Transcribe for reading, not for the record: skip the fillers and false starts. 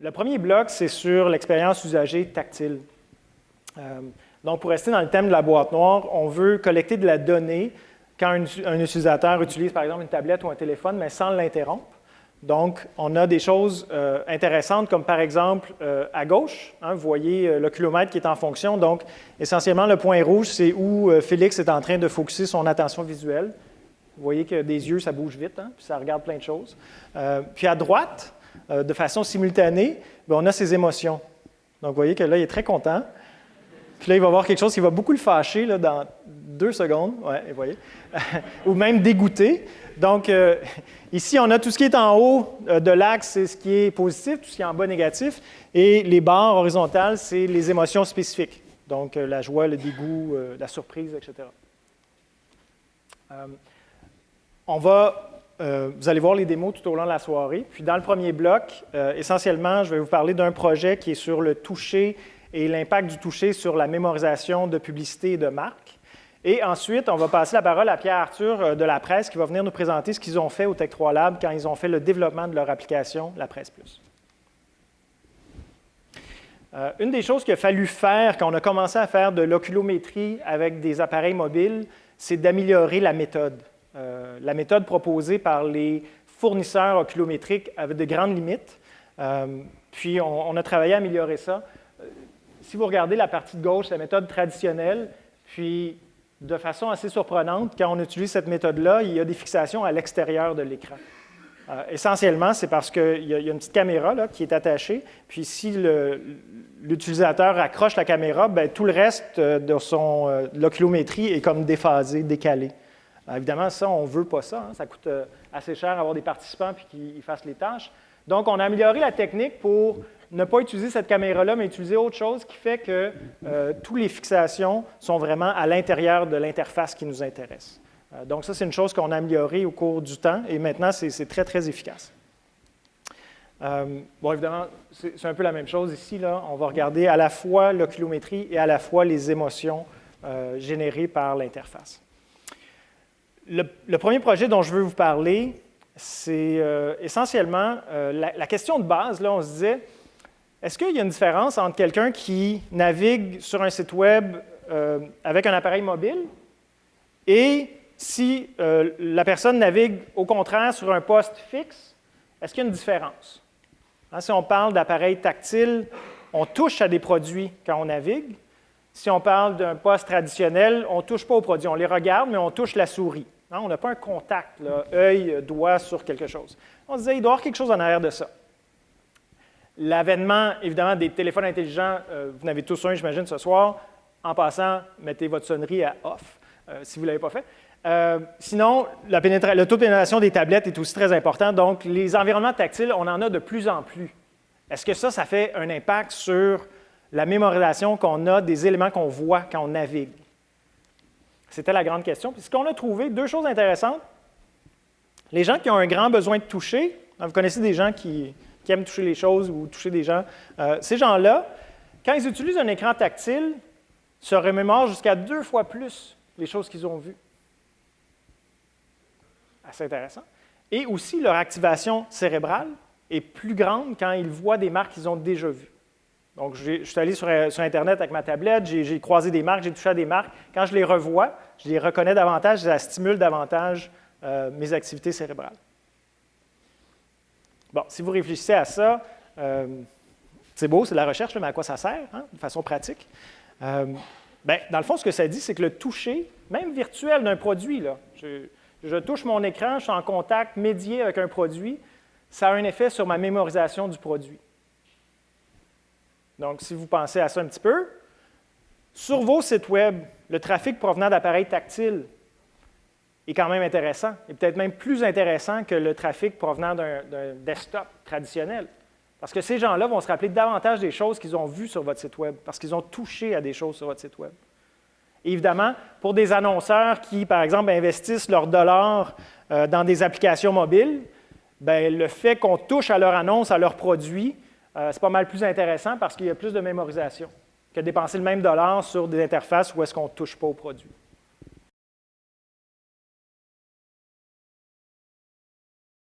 Le premier bloc, c'est sur l'expérience usagée tactile. Donc, pour rester dans le thème de la boîte noire, on veut collecter de la donnée quand un utilisateur utilise, par exemple, une tablette ou un téléphone, mais sans l'interrompre. Donc, on a des choses intéressantes, comme par exemple, à gauche, vous voyez l'oculomètre qui est en fonction. Donc, essentiellement, le point rouge, c'est où Félix est en train de focusser son attention visuelle. Vous voyez que des yeux, ça bouge vite, puis ça regarde plein de choses. Puis à droite, de façon simultanée, on a ses émotions. Donc, vous voyez que là, il est très content. Puis là, il va voir quelque chose qui va beaucoup le fâcher là, dans 2 secondes. Ouais, vous voyez. Ou même dégoûter. Donc, ici, on a tout ce qui est en haut de l'axe, c'est ce qui est positif, tout ce qui est en bas, négatif. Et les barres horizontales, c'est les émotions spécifiques. Donc, la joie, le dégoût, la surprise, etc. Vous allez voir les démos tout au long de la soirée. Puis, dans le premier bloc, essentiellement, je vais vous parler d'un projet qui est sur le toucher et l'impact du toucher sur la mémorisation de publicité et de marque. Et ensuite, on va passer la parole à Pierre-Arthur de La Presse qui va venir nous présenter ce qu'ils ont fait au Tech3 Lab quand ils ont fait le développement de leur application, La Presse Plus. Une des choses qu'il a fallu faire quand on a commencé à faire de l'oculométrie avec des appareils mobiles, c'est d'améliorer la méthode. La méthode proposée par les fournisseurs oculométriques avait de grandes limites. Puis, on a travaillé à améliorer ça. Si vous regardez la partie de gauche, la méthode traditionnelle, puis de façon assez surprenante, quand on utilise cette méthode-là, il y a des fixations à l'extérieur de l'écran. Essentiellement, c'est parce qu'il y a une petite caméra là, qui est attachée, puis si l'utilisateur accroche la caméra, bien, tout le reste de l'oculométrie est comme déphasé, décalé. Évidemment, ça, on ne veut pas ça. Ça coûte assez cher avoir des participants puis qu'ils fassent les tâches. Donc, on a amélioré la technique pour ne pas utiliser cette caméra-là, mais utiliser autre chose qui fait que toutes les fixations sont vraiment à l'intérieur de l'interface qui nous intéresse. Donc, ça, c'est une chose qu'on a améliorée au cours du temps et maintenant, c'est très, très efficace. Bon, évidemment, c'est un peu la même chose ici. Là. On va regarder à la fois l'oculométrie et à la fois les émotions générées par l'interface. Le premier projet dont je veux vous parler, c'est essentiellement la question de base. Là, on se disait, est-ce qu'il y a une différence entre quelqu'un qui navigue sur un site Web avec un appareil mobile et si la personne navigue au contraire sur un poste fixe, est-ce qu'il y a une différence? Si on parle d'appareil tactile, on touche à des produits quand on navigue. Si on parle d'un poste traditionnel, on ne touche pas aux produits. On les regarde, mais on touche la souris. On n'a pas un contact, là, œil, doigt sur quelque chose. On se disait, il doit y avoir quelque chose en arrière de ça. L'avènement, évidemment, des téléphones intelligents, vous en avez tous un, j'imagine, ce soir. En passant, mettez votre sonnerie à off, si vous ne l'avez pas fait. Sinon, le taux de pénétration des tablettes est aussi très important. Donc, les environnements tactiles, on en a de plus en plus. Est-ce que ça fait un impact sur la mémorisation qu'on a des éléments qu'on voit quand on navigue? C'était la grande question. Puis, ce qu'on a trouvé, 2 choses intéressantes. Les gens qui ont un grand besoin de toucher, vous connaissez des gens qui aiment toucher les choses ou toucher des gens, ces gens-là, quand ils utilisent un écran tactile, se remémorent jusqu'à 2 fois plus les choses qu'ils ont vues. Assez intéressant. Et aussi, leur activation cérébrale est plus grande quand ils voient des marques qu'ils ont déjà vues. Donc, je suis allé sur Internet avec ma tablette, j'ai croisé des marques, j'ai touché à des marques. Quand je les revois, je les reconnais davantage, ça stimule davantage mes activités cérébrales. Bon, si vous réfléchissez à ça, c'est beau, c'est de la recherche, mais à quoi ça sert, de façon pratique? Bien, dans le fond, ce que ça dit, c'est que le toucher, même virtuel d'un produit, là, je touche mon écran, je suis en contact médié avec un produit, ça a un effet sur ma mémorisation du produit. Donc, si vous pensez à ça un petit peu, sur vos sites Web, le trafic provenant d'appareils tactiles est quand même intéressant, et peut-être même plus intéressant que le trafic provenant d'un desktop traditionnel. Parce que ces gens-là vont se rappeler davantage des choses qu'ils ont vues sur votre site Web, parce qu'ils ont touché à des choses sur votre site Web. Et évidemment, pour des annonceurs qui, par exemple, investissent leurs dollars dans des applications mobiles, bien, le fait qu'on touche à leur annonce, à leurs produits, c'est pas mal plus intéressant parce qu'il y a plus de mémorisation que dépenser le même dollar sur des interfaces où est-ce qu'on ne touche pas aux produits.